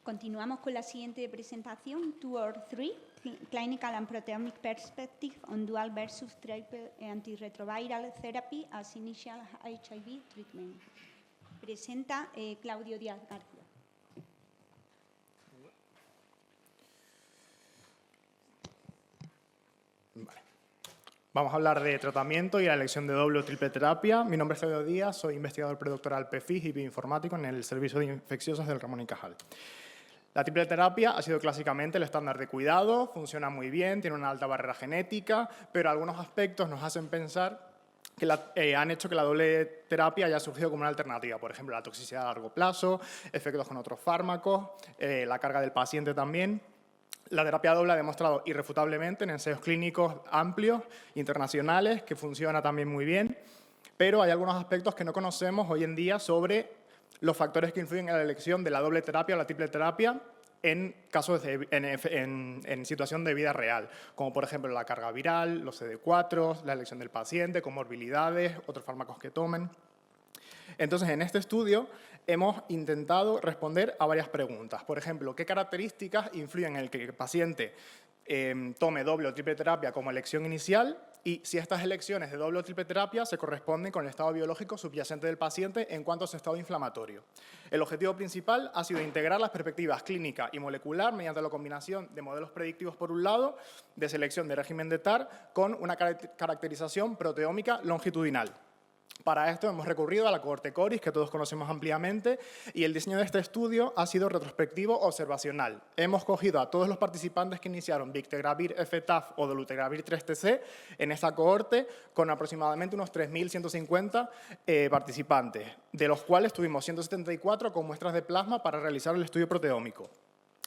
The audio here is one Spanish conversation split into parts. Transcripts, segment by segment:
Continuamos con la siguiente presentación, 2 or 3, Clinical and Proteomic Perspective on Dual versus Triple Antiretroviral Therapy as Initial HIV Treatment. Presenta Claudio Díaz García. Vale. Vamos a hablar de tratamiento y la elección de doble o triple terapia. Mi nombre es Claudio Díaz, soy investigador predoctoral PFIS y bioinformático en el Servicio de Infecciosos del Ramón y Cajal. La triple terapia ha sido clásicamente el estándar de cuidado, funciona muy bien, tiene una alta barrera genética, pero algunos aspectos nos hacen pensar que han hecho que la doble terapia haya surgido como una alternativa. Por ejemplo, la toxicidad a largo plazo, efectos con otros fármacos, la carga del paciente también. La terapia doble ha demostrado irrefutablemente en ensayos clínicos amplios, internacionales, que funciona también muy bien, pero hay algunos aspectos que no conocemos hoy en día sobre los factores que influyen en la elección de la doble terapia o la triple terapia en en situación de vida real, como por ejemplo la carga viral, los CD4, la elección del paciente, comorbilidades, otros fármacos que tomen. Entonces, en este estudio hemos intentado responder a varias preguntas. Por ejemplo, ¿qué características influyen en el que el paciente tome doble o triple terapia como elección inicial? Y si estas elecciones de doble o triple terapia se corresponden con el estado biológico subyacente del paciente en cuanto a su estado inflamatorio. El objetivo principal ha sido integrar las perspectivas clínica y molecular mediante la combinación de modelos predictivos por un lado, de selección de régimen de TAR, con una caracterización proteómica longitudinal. Para esto hemos recurrido a la cohorte CORIS, que todos conocemos ampliamente, y el diseño de este estudio ha sido retrospectivo observacional. Hemos cogido a todos los participantes que iniciaron Bictegravir FTAF o Dolutegravir 3TC en esta cohorte, con aproximadamente unos 3.150 participantes, de los cuales tuvimos 174 con muestras de plasma para realizar el estudio proteómico.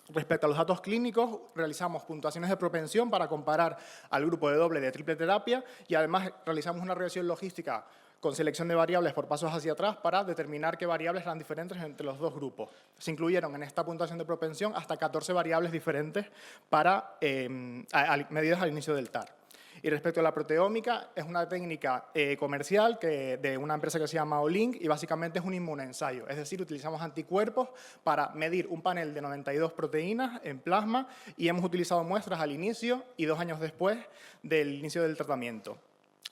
Respecto a los datos clínicos, realizamos puntuaciones de propensión para comparar al grupo de doble de triple terapia y además realizamos una regresión logística con selección de variables por pasos hacia atrás para determinar qué variables eran diferentes entre los dos grupos. Se incluyeron en esta puntuación de propensión hasta 14 variables diferentes para medidas al inicio del TAR. Y respecto a la proteómica, es una técnica comercial de una empresa que se llama Olink y básicamente es un inmunoensayo. Es decir, utilizamos anticuerpos para medir un panel de 92 proteínas en plasma y hemos utilizado muestras al inicio y 2 años después del inicio del tratamiento.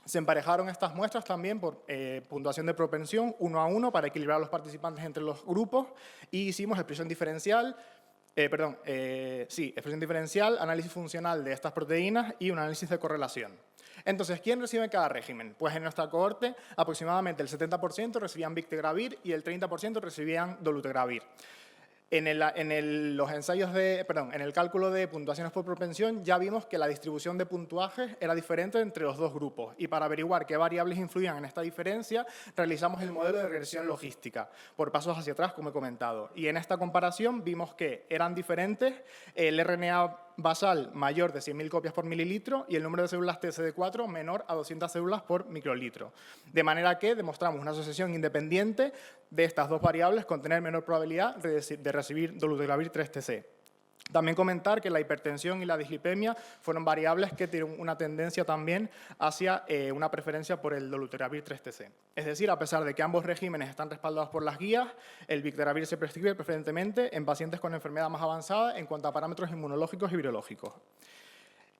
Se emparejaron estas muestras también por puntuación de propensión 1 a 1 para equilibrar a los participantes entre los grupos y hicimos expresión diferencial, expresión diferencial, análisis funcional de estas proteínas y un análisis de correlación. Entonces, ¿quién recibe cada régimen? Pues en nuestra cohorte aproximadamente el 70% recibían Bictegravir y el 30% recibían Dolutegravir. En el cálculo de puntuaciones por propensión ya vimos que la distribución de puntuajes era diferente entre los dos grupos y para averiguar qué variables influían en esta diferencia realizamos el modelo de regresión logística por pasos hacia atrás, como he comentado. Y en esta comparación vimos que eran diferentes el RNA basal mayor de 100.000 copias por mililitro y el número de células TCD4 menor a 200 células por microlitro. De manera que demostramos una asociación independiente de estas dos variables con tener menor probabilidad de recibir Dolutegravir 3TC. También comentar que la hipertensión y la dislipemia fueron variables que tienen una tendencia también hacia una preferencia por el Dolutegravir 3TC. Es decir, a pesar de que ambos regímenes están respaldados por las guías, el Bictegravir se prescribe preferentemente en pacientes con enfermedad más avanzada en cuanto a parámetros inmunológicos y virológicos.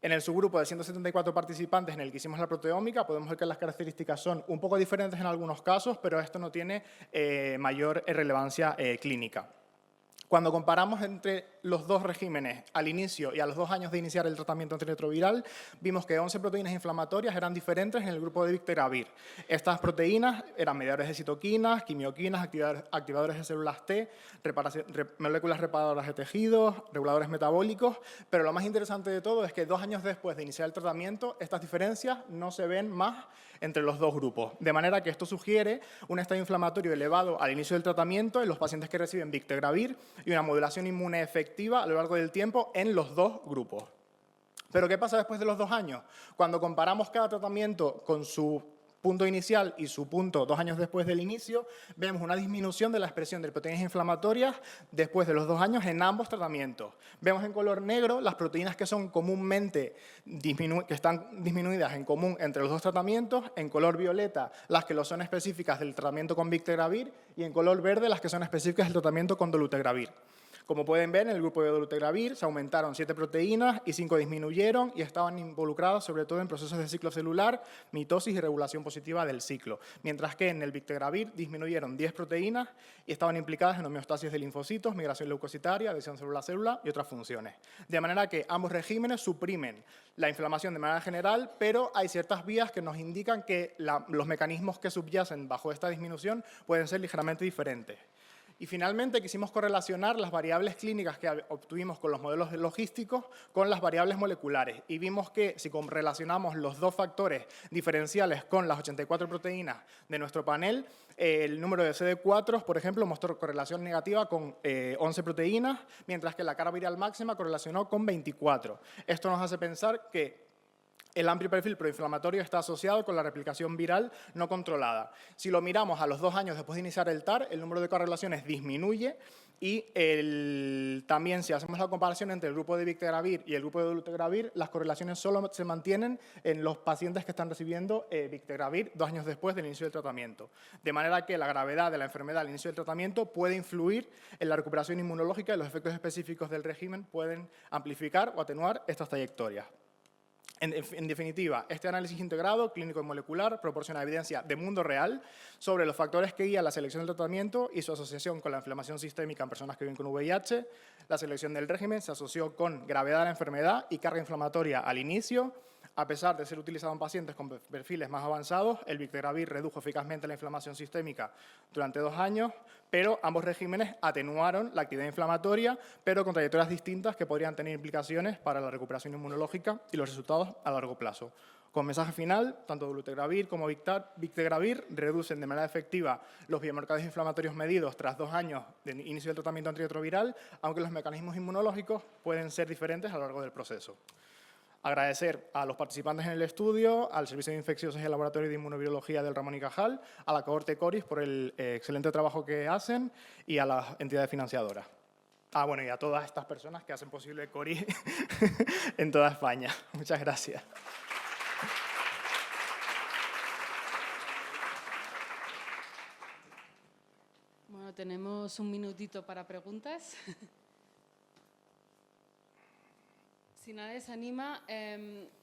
En el subgrupo de 174 participantes en el que hicimos la proteómica, podemos ver que las características son un poco diferentes en algunos casos, pero esto no tiene mayor relevancia clínica. Cuando comparamos entre los dos regímenes al inicio y a los 2 años de iniciar el tratamiento antirretroviral, vimos que 11 proteínas inflamatorias eran diferentes en el grupo de Bictegravir. Estas proteínas eran mediadores de citoquinas, quimioquinas, activadores de células T, moléculas reparadoras de tejidos, reguladores metabólicos, pero lo más interesante de todo es que 2 años después de iniciar el tratamiento, estas diferencias no se ven más entre los dos grupos, de manera que esto sugiere un estado inflamatorio elevado al inicio del tratamiento en los pacientes que reciben Bictegravir y una modulación inmune efectiva a lo largo del tiempo en los dos grupos. ¿Pero qué pasa después de los 2 años? Cuando comparamos cada tratamiento con su punto inicial y su punto 2 años después del inicio, vemos una disminución de la expresión de proteínas inflamatorias después de los 2 años en ambos tratamientos. Vemos en color negro las proteínas que son comúnmente que están disminuidas en común entre los dos tratamientos, en color violeta las que lo son específicas del tratamiento con Bictegravir y en color verde las que son específicas del tratamiento con Dolutegravir. Como pueden ver, en el grupo de dolutegravir se aumentaron 7 proteínas y 5 disminuyeron y estaban involucradas sobre todo en procesos de ciclo celular, mitosis y regulación positiva del ciclo, mientras que en el bictegravir disminuyeron 10 proteínas y estaban implicadas en homeostasis de linfocitos, migración leucocitaria, adhesión célula-célula y otras funciones. De manera que ambos regímenes suprimen la inflamación de manera general, pero hay ciertas vías que nos indican que los mecanismos que subyacen bajo esta disminución pueden ser ligeramente diferentes. Y finalmente quisimos correlacionar las variables clínicas que obtuvimos con los modelos logísticos con las variables moleculares y vimos que si relacionamos los dos factores diferenciales con las 84 proteínas de nuestro panel, el número de CD4, por ejemplo, mostró correlación negativa con 11 proteínas, mientras que la carga viral máxima correlacionó con 24. Esto nos hace pensar que el amplio perfil proinflamatorio está asociado con la replicación viral no controlada. Si lo miramos a los 2 años después de iniciar el TAR, el número de correlaciones disminuye y también si hacemos la comparación entre el grupo de bictegravir y el grupo de dolutegravir, las correlaciones solo se mantienen en los pacientes que están recibiendo bictegravir 2 años después del inicio del tratamiento. De manera que la gravedad de la enfermedad al inicio del tratamiento puede influir en la recuperación inmunológica y los efectos específicos del régimen pueden amplificar o atenuar estas trayectorias. En definitiva, este análisis integrado, clínico y molecular, proporciona evidencia de mundo real sobre los factores que guían la selección del tratamiento y su asociación con la inflamación sistémica en personas que viven con VIH. La selección del régimen se asoció con gravedad de la enfermedad y carga inflamatoria al inicio. A pesar de ser utilizado en pacientes con perfiles más avanzados, el bictegravir redujo eficazmente la inflamación sistémica durante 2 años, pero ambos regímenes atenuaron la actividad inflamatoria, pero con trayectorias distintas que podrían tener implicaciones para la recuperación inmunológica y los resultados a largo plazo. Con mensaje final, tanto dolutegravir como bictegravir reducen de manera efectiva los biomarcadores inflamatorios medidos tras 2 años de inicio del tratamiento antirretroviral, aunque los mecanismos inmunológicos pueden ser diferentes a lo largo del proceso. Agradecer a los participantes en el estudio, al Servicio de Infecciosas y el Laboratorio de Inmunobiología del Ramón y Cajal, a la cohorte CORIS por el excelente trabajo que hacen y a las entidades financiadoras. Bueno, y a todas estas personas que hacen posible CORIS en toda España. Muchas gracias. Bueno, tenemos un minutito para preguntas. Si nadie se anima,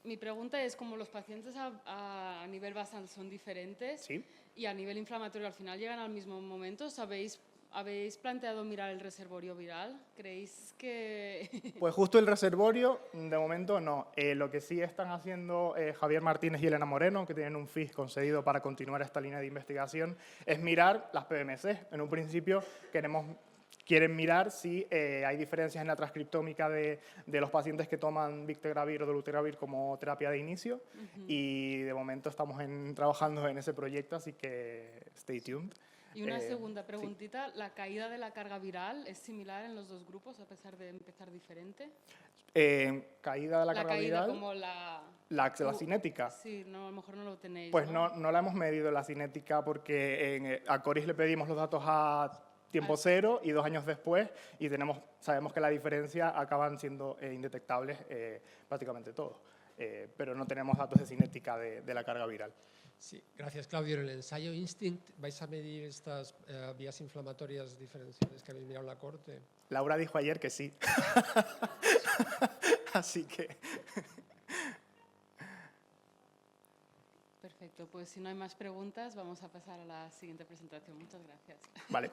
mi pregunta es, como los pacientes a nivel basal son diferentes, ¿Sí? Y a nivel inflamatorio al final llegan al mismo momento, ¿habéis planteado mirar el reservorio viral? ¿Creéis que...? Pues justo el reservorio, de momento no. Lo que sí están haciendo Javier Martínez y Elena Moreno, que tienen un FIS concedido para continuar esta línea de investigación, es mirar las PBMC. En un principio quieren mirar si hay diferencias en la transcriptómica de los pacientes que toman bictegravir o dolutegravir como terapia de inicio. Y de momento estamos trabajando en ese proyecto, así que stay tuned. Y una segunda preguntita, Sí. ¿la caída de la carga viral es similar en los dos grupos a pesar de empezar diferente? Caída de la carga viral. Como la cinética. Sí, no, a lo mejor no lo tenéis. Pues no la hemos medido la cinética porque a Coris le pedimos los datos a tiempo cero y 2 años después y sabemos que la diferencia acaban siendo indetectables prácticamente todos. Pero no tenemos datos de cinética de la carga viral. Sí, gracias, Claudio. En el ensayo INSTINCT, ¿vais a medir estas vías inflamatorias diferenciales que habéis mirado en la corte? Laura dijo ayer que sí. Así que... Perfecto, pues si no hay más preguntas, vamos a pasar a la siguiente presentación. Muchas gracias. Vale.